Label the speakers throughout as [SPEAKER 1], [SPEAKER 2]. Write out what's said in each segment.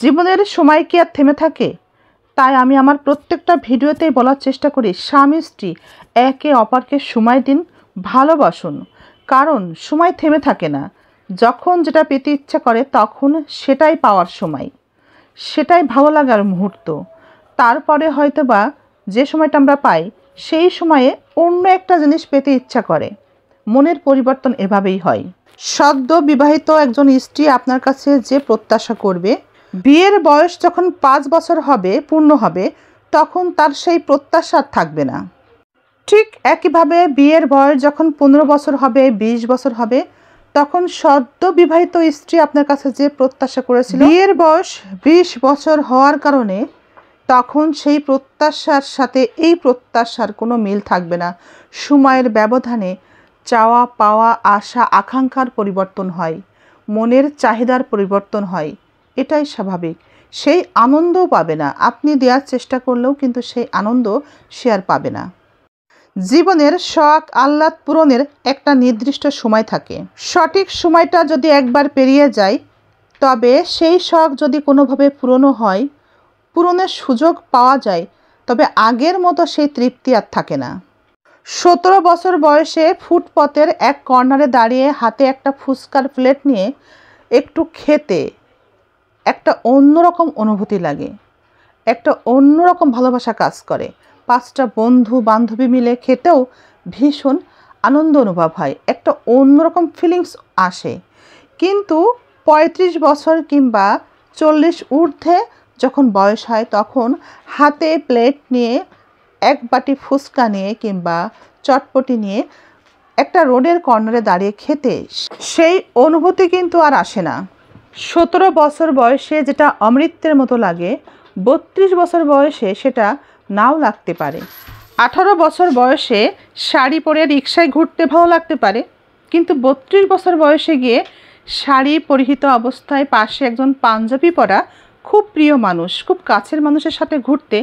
[SPEAKER 1] জীবনের সময় কি আর থেমে থাকে? তাই আমি আমার প্রত্যেকটা ভিডিওতেই বলার চেষ্টা করি, স্বামী স্ত্রী একে অপরকে সময় দিন, ভালোবাসুন। কারণ সময় থেমে থাকে না। যখন যেটা পেতে ইচ্ছা করে তখন সেটাই পাওয়ার সময়, সেটাই ভালো লাগার মুহূর্ত। তারপরে হয়তোবা যে সময়টা আমরা পাই সেই সময়ে অন্য একটা জিনিস পেতে ইচ্ছা করে। মনের পরিবর্তন এভাবেই হয়। সদ্য বিবাহিত একজন স্ত্রী আপনার কাছে যে প্রত্যাশা করবে, বিয়ের বয়স যখন 5 বছর পূর্ণ হবে, তখন তার সেই প্রত্যাশা থাকবে না। ঠিক একইভাবে বিয়ের বয়স যখন 15 বছর হবে, 20 বছর হবে, তখন সদ্য বিবাহিত স্ত্রী আপনার কাছে যে প্রত্যাশা করেছিল, বিয়ের বয়স 20 বছর হওয়ার কারণে তখন সেই প্রত্যাশার সাথে এই প্রত্যাশার কোনো মিল থাকবে না। সময়ের ব্যবধানে চাওয়া পাওয়া, আশা আকাঙ্ক্ষার পরিবর্তন হয়, মনের চাহিদার পরিবর্তন হয়। এটাই স্বাভাবিক। সেই আনন্দও পাবে না। আপনি দেওয়ার চেষ্টা করলেও কিন্তু সেই আনন্দ সে আর পাবে না। জীবনের শখ আহ্লাদ পূরণের একটা নির্দিষ্ট সময় থাকে। সঠিক সময়টা যদি একবার পেরিয়ে যায়, তবে সেই শখ যদি কোনোভাবে পূরণের সুযোগ পাওয়া যায়, তবে আগের মতো সেই তৃপ্তি আর থাকে না। 17 বছর বয়সে ফুটপথের এক কর্নারে দাঁড়িয়ে হাতে একটা ফুচকার প্লেট নিয়ে একটু খেতে একটা অন্যরকম অনুভূতি লাগে, একটা অন্যরকম ভালোবাসা কাজ করে। 5টা বন্ধু বান্ধবী মিলে খেতেও ভীষণ আনন্দ অনুভব হয়, একটা অন্যরকম ফিলিংস আসে। কিন্তু 35 বছর কিংবা 40 ঊর্ধ্বে যখন বয়স হয়, তখন হাতে প্লেট নিয়ে এক বাটি ফুচকা নিয়ে কিংবা চটপটি নিয়ে একটা রোডের কর্নারে দাঁড়িয়ে খেতে সেই অনুভূতি কিন্তু আর আসে না। 17 বছর বয়সে যেটা অমৃতের মতো লাগে, 32 বছর বয়সে সেটা নাও লাগতে পারে। 18 বছর বয়সে শাড়ি পরে রিক্সায় ঘুরতে ভালো লাগতে পারে, কিন্তু 32 বছর বয়সে গিয়ে শাড়ি পরিহিত অবস্থায় পাশে একজন পাঞ্জাবি পরা খুব প্রিয় মানুষ, খুব কাছের মানুষের সাথে ঘুরতে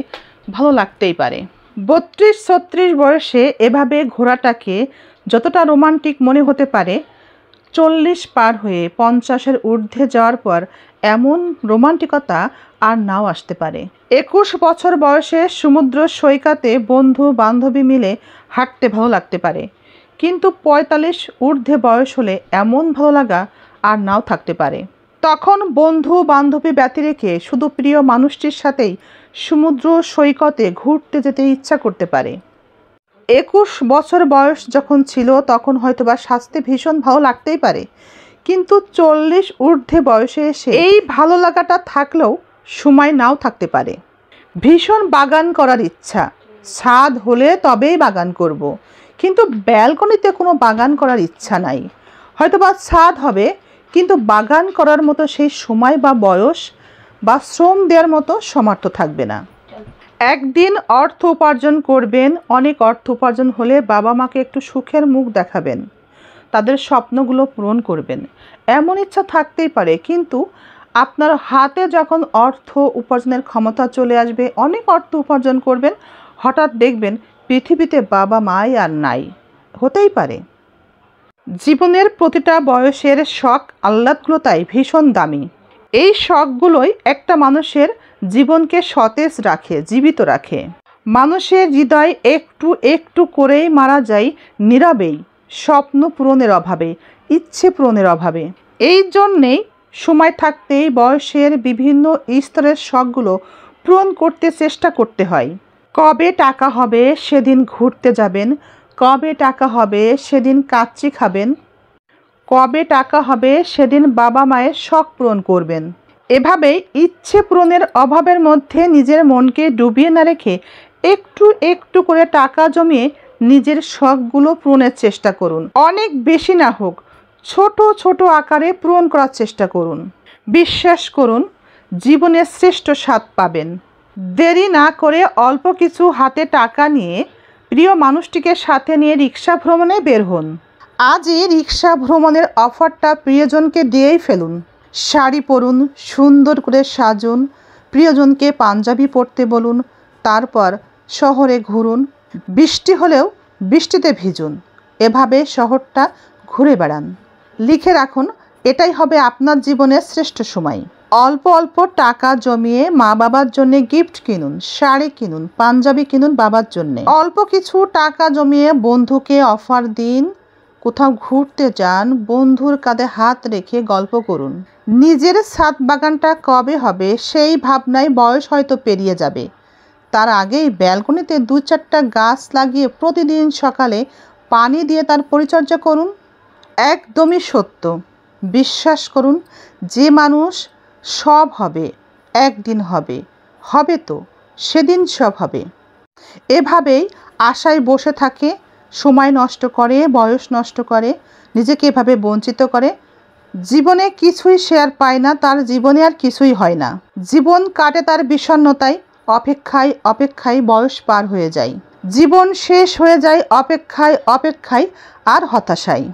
[SPEAKER 1] ভালো লাগতেই পারে। 32-36 বয়সে এভাবে ঘোরাটাকে যতটা রোমান্টিক মনে হতে পারে, 40 পার হয়ে 50-এর ঊর্ধ্বে যাওয়ার পর এমন রোমান্টিকতা আর নাও আসতে পারে। 21 বছর বয়সে সমুদ্র সৈকতে বন্ধু বান্ধবী মিলে হাঁটতে ভালো লাগতে পারে, কিন্তু 45 ঊর্ধ্বে বয়স হলে এমন ভালো লাগা আর নাও থাকতে পারে। তখন বন্ধু বান্ধবী ব্যতি রেখে শুধু প্রিয় মানুষটির সাথেই সমুদ্র সৈকতে ঘুরতে যেতে ইচ্ছা করতে পারে। 21 বছর বয়স যখন ছিল তখন হয়তোবা স্বাস্থ্যে ভীষণ ভালো লাগতেই পারে, কিন্তু 40 ঊর্ধ্বে বয়সে এসে এই ভালো লাগাটা থাকলেও সময় নাও থাকতে পারে। ভীষণ বাগান করার ইচ্ছা, ছাদ হলে তবেই বাগান করব, কিন্তু ব্যালকনিতে কোনো বাগান করার ইচ্ছা নাই। হয়তোবা ছাদ হবে, কিন্তু বাগান করার মতো সেই সময় বা বয়স বা শ্রম দেওয়ার মতো সামর্থ্য থাকবে না। একদিন অর্থ উপার্জন করবেন, অনেক অর্থ উপার্জন হলে বাবা মাকে একটু সুখের মুখ দেখাবেন, তাদের স্বপ্নগুলো পূরণ করবেন, এমন ইচ্ছা থাকতেই পারে। কিন্তু আপনার হাতে যখন অর্থ উপার্জনের ক্ষমতা চলে আসবে, অনেক অর্থ উপার্জন করবেন, হঠাৎ দেখবেন পৃথিবীতে বাবা মাই আর নাই। হতেই পারে। জীবনের প্রতিটা বয়সের শখ আহ্লাদগুলো তাই ভীষণ দামি। এই শখগুলোই একটা মানুষের জীবনকে সতেজ রাখে, জীবিত রাখে। মানুষের হৃদয় একটু একটু করেই মারা যায় নীরবেই, স্বপ্ন পূরণের অভাবে, ইচ্ছে পূরণের অভাবে। এই জন্যেই সময় থাকতেই বয়সের বিভিন্ন স্তরের শখগুলো পূরণ করতে চেষ্টা করতে হয়। কবে টাকা হবে সেদিন ঘুরতে যাবেন, কবে টাকা হবে সেদিন কাচ্চি খাবেন, কবে টাকা হবে সেদিন বাবা মায়ের শখ পূরণ করবেন। এভাবেই ইচ্ছে পূরণের অভাবের মধ্যে নিজের মনকে ডুবিয়ে না রেখে একটু একটু করে টাকা জমিয়ে নিজের শখগুলো পূরণের চেষ্টা করুন। অনেক বেশি না হোক, ছোট ছোট আকারে পূরণ করার চেষ্টা করুন। বিশ্বাস করুন, জীবনের শ্রেষ্ঠ স্বাদ পাবেন। দেরি না করে অল্প কিছু হাতে টাকা নিয়ে প্রিয় মানুষটিকে সাথে নিয়ে রিক্সা ভ্রমণে বের হন। আজই রিক্সা ভ্রমণের অফারটা প্রিয়জনকে দিয়েই ফেলুন। শাড়ি পরুন, সুন্দর করে সাজুন, প্রিয়জনকে পাঞ্জাবি পরতে বলুন, তারপর শহরে ঘুরুন। বৃষ্টি হলেও বৃষ্টিতে ভিজুন, এভাবে শহরটা ঘুরে বেড়ান। লিখে রাখুন, এটাই হবে আপনার জীবনের শ্রেষ্ঠ সময়। অল্প অল্প টাকা জমিয়ে মা বাবার জন্য গিফট কিনুন, শাড়ি কিনুন, পাঞ্জাবি কিনুন বাবার জন্য। অল্প কিছু টাকা জমিয়ে বন্ধুকে অফার দিন, কোথাও ঘুরতে যান, বন্ধুর কাঁধে হাত রেখে গল্প করুন। নিজের ছাদ বাগানটা কবে হবে সেই ভাবনায় বয়স হয়তো পেরিয়ে যাবে, তার আগেই ব্যালকনিতে 2-4টা গাছ লাগিয়ে প্রতিদিন সকালে পানি দিয়ে তার পরিচর্যা করুন। একদমই সত্য, বিশ্বাস করুন, যে মানুষ সব হবে একদিন হবে, হবে তো সেদিন সব হবে। এভাবেই আশায় বসে থাকে, সময় নষ্ট করে, বয়স নষ্ট করে, নিজেকে এভাবে বঞ্চিত করে, জীবনে কিছুই সে আর পায় না, তার জীবনে আর কিছুই হয় না। জীবন কাটে তার বিষণ্ণতায়, অপেক্ষায় অপেক্ষায় বয়স পার হয়ে যায়, জীবন শেষ হয়ে যায় অপেক্ষায় অপেক্ষায় আর হতাশায়।